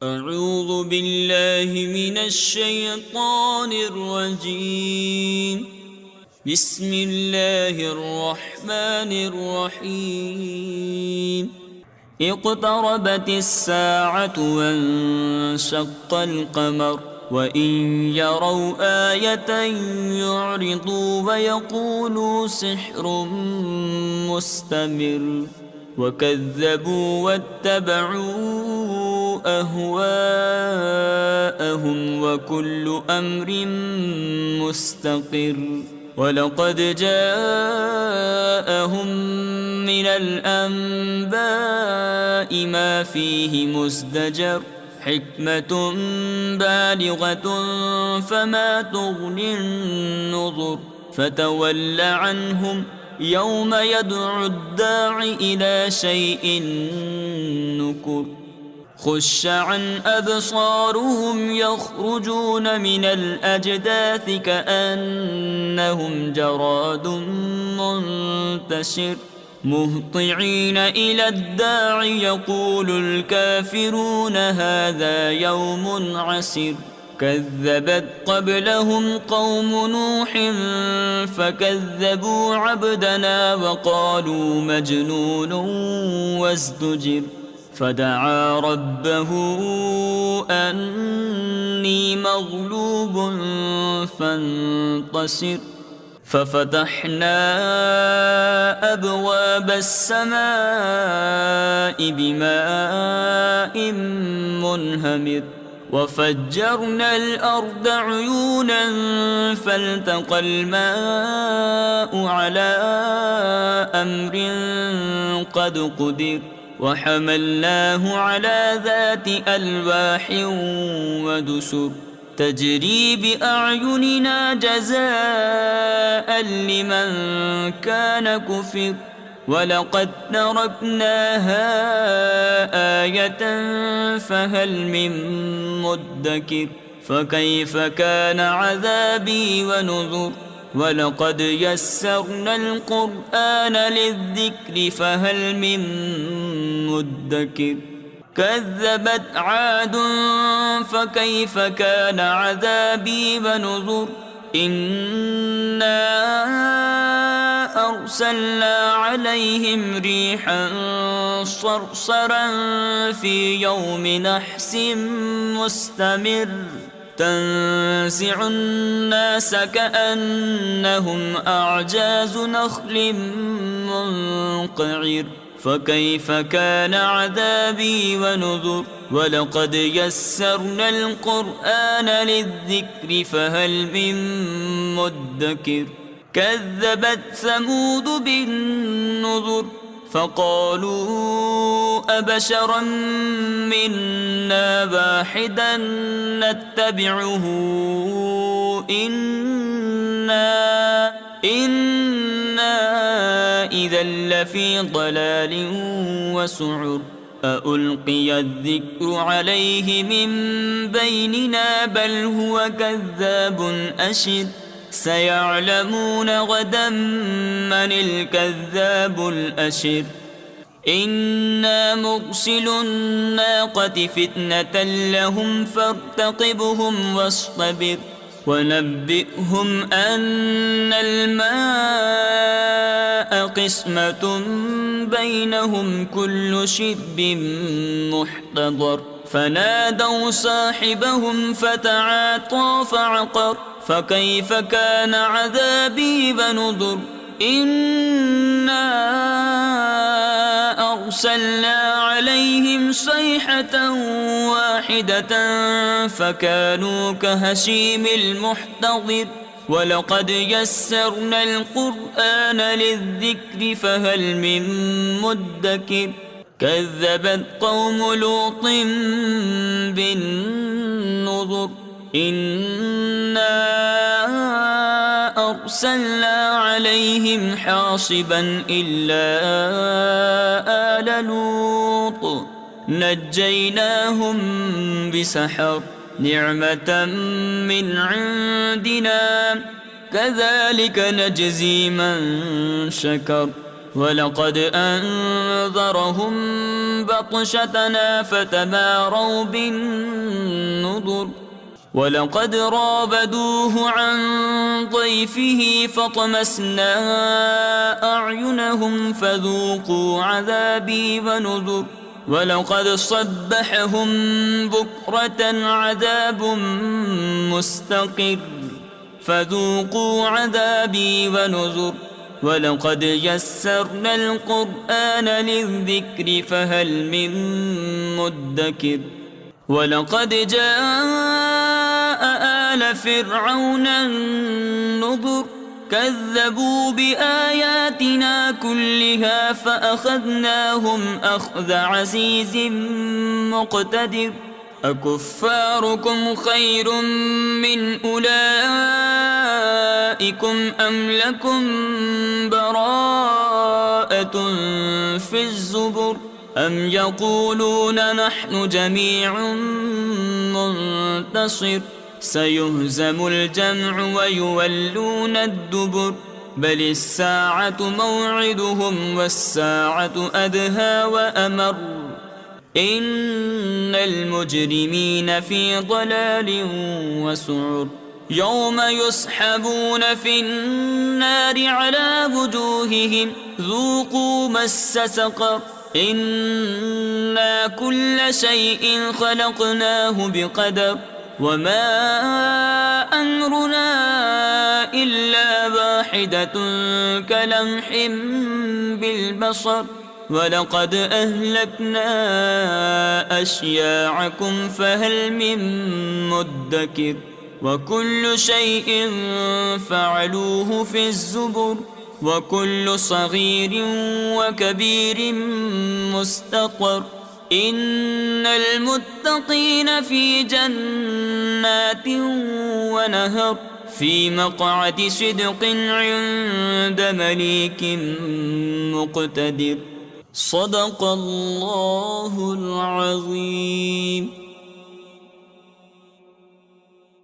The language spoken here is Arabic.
أعوذ بالله من الشيطان الرجيم. بسم الله الرحمن الرحيم. اقتربت الساعة وانشق القمر وإن يروا آية يعرضوا ويقولوا سحر مستمر وكذبوا واتبعوا أهواءهم وكل أمر مستقر. ولقد جاءهم من الأنباء ما فيه مزدجر حكمة بالغة فما تغني النظر فتول عنهم يوم يدعو الداع إلى شيء نكر. خش عن أبصارهم يخرجون من الأجداث كأنهم جراد منتشر مهطعين إلى الداع يقول الكافرون هذا يوم عسر. كذبت قبلهم قوم نوح فكذبوا عبدنا وقالوا مجنون وازدجر. فدعا ربه أني مغلوب فانتصر. ففتحنا أبواب السماء بماء منهمر وفجرنا الأرض عيونا فالتقى الماء على أمر قد قدر. وحملناه على ذات ألواح ودسر تجري بأعيننا جزاء لمن كان كفر. ولقد تركناها آية فهل من مدكر. فكيف كان عذابي ونذر. ولقد يسرنا القرآن للذكر فهل من مدكر. كذبت عاد فكيف كان عذابي ونذر. إنا أرسلنا عليهم ريحا صرصرا في يوم نحس مستمر تنزع الناس كأنهم أعجاز نخل منقعر. فكيف كان عذابي ونذر. ولقد يسرنا القرآن للذكر فهل من مدكر. كذبت ثمود بالنذر فقالوا أبشرا منا واحدا نتبعه إنا إذا لفي ضلال وسعر. أألقي الذكر عليه من بيننا بل هو كذاب أشر. سيعلمون غدا من الكذاب الأشر. إنا مرسل الناقة فتنة لهم فارتقبهم واصطبر. ونبئهم أن الماء قسمة بينهم كل شرب محتضر. فنادوا صاحبهم فتعاطى فعقر. فكيف كان عذابي ونذر. إنا أرسلنا عليهم صيحة واحدة فكانوا كهشيم المحتضر. ولقد يسرنا القرآن للذكر فهل من مدكر. كذبت قوم لوط بالنذر. إنا أرسلنا عليهم حاصبا إلا آل لوط نجيناهم بسحر نعمة من عندنا كذلك نجزي من شكر. ولقد أنذرهم بطشتنا فتماروا بالنذر ولقد راودوه عن ضيفه فطمسنا أعينهم فذوقوا عذابي ونذر ولقد صبحهم بكرة عذاب مستقر فذوقوا عذابي ونذر ولقد يسرنا القرآن للذكر فهل من مدكر ولقد جاء آل فرعون النذر كذبوا بآياتنا كلها فأخذناهم أخذ عزيز مقتدر أكفاركم خير من أولئكم أم لكم براءة في الزبر أم يقولون نحن جميع منتصر سيهزم الجمع ويولون الدبر بل الساعة موعدهم والساعة أدهى وأمر إن المجرمين في ضلال وسعر يوم يسحبون في النار على وجوههم ذوقوا مس سقر إنا كل شيء خلقناه بقدر وما أمرنا إلا واحدة كلمح بالبصر ولقد أهلكنا أشياعكم فهل من مدكر وكل شيء فعلوه في الزبر وكل صغير وكبير مستقر إن المتقين في جنات ونهر في مقعد صدق عند مليك مقتدر صدق الله العظيم.